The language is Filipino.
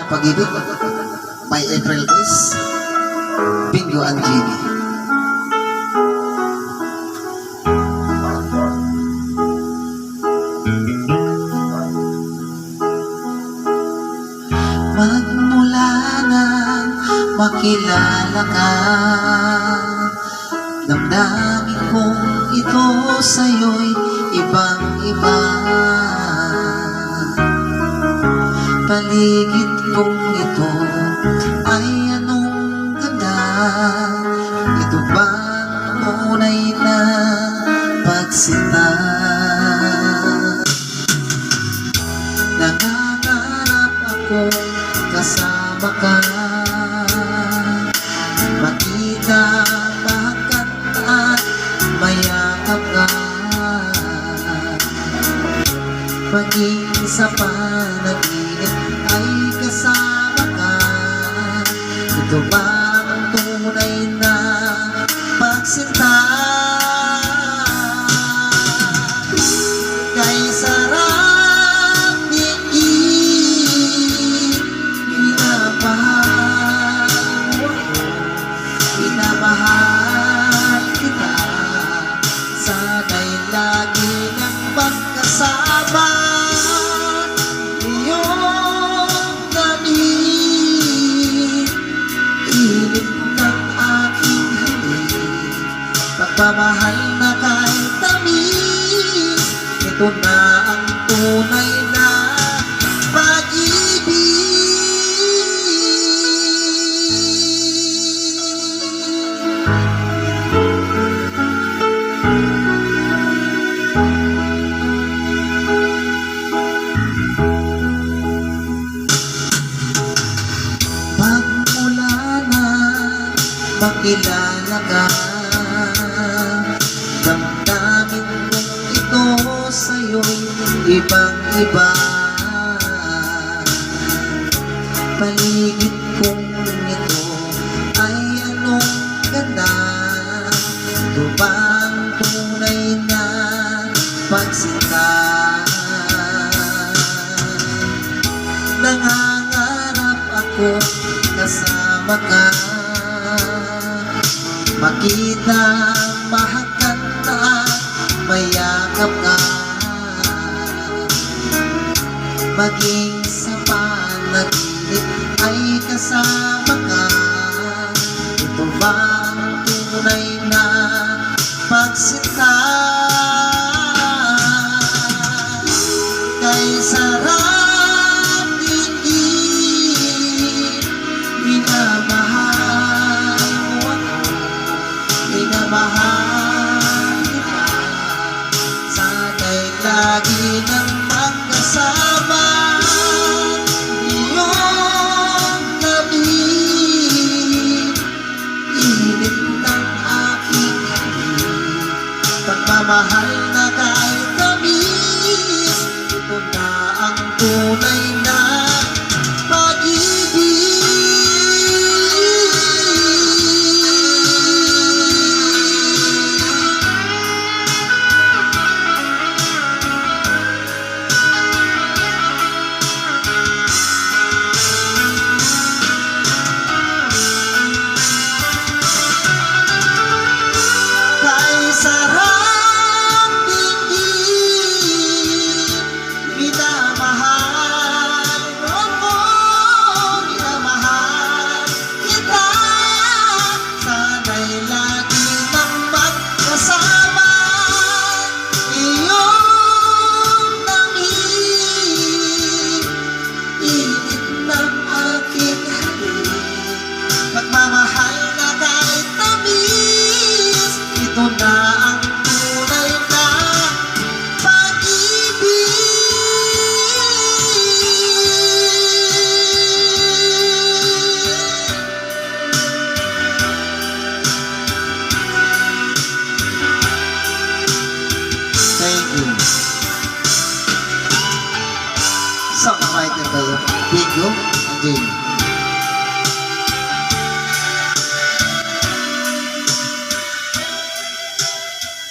Pag-ibig by April Kiss, Bingo and Gigi. Magmula nang makilala ka, damdamin kong ito sa'yo'y ibang-iba. Paligid kong ito ay anong ganda. Ito bang tunay na pagsinta? Nangangarap ako kasama ka, makita, makanta at mayakap ka, maging sa panaginip ay kasama ka. Ito ba ang tunay na pagsinta? Kay sarap diin, minamahal kita. Sana'y lagi ng magkasama. Pagmamahal na kahit tamis, ito na ang tunay na pag-ibig. Pagmula na makilala ka, damdamin kong ito sa'yo'y ibang-iba. Paligid kong ito ay anong ganda. Ito bang tunay na pagsinta? Nangangarap ako kasama ka, makita, mahagkanta, mayakap ka, maging sa panaginip ay kasama ka. Ito ba ang tunay na pagsinta? Kay sarap diin, minamahal mo ako, minamahal kita. Sana'y lagi ng magkasama. Iyong labing init ng aking halik, pagmamahal na kahit tamis, ito na ang tunay na pag-ibig. Sarap diin, minamahal mo, minamahal kita. Sana'y lagi nang magkasama. Iyong damig, init ng aking halik, pagmamahal na kahit tamis, ito na ang tunay na pag-ibig. Thank you. Songwriter kayo, Bingo and Gigi.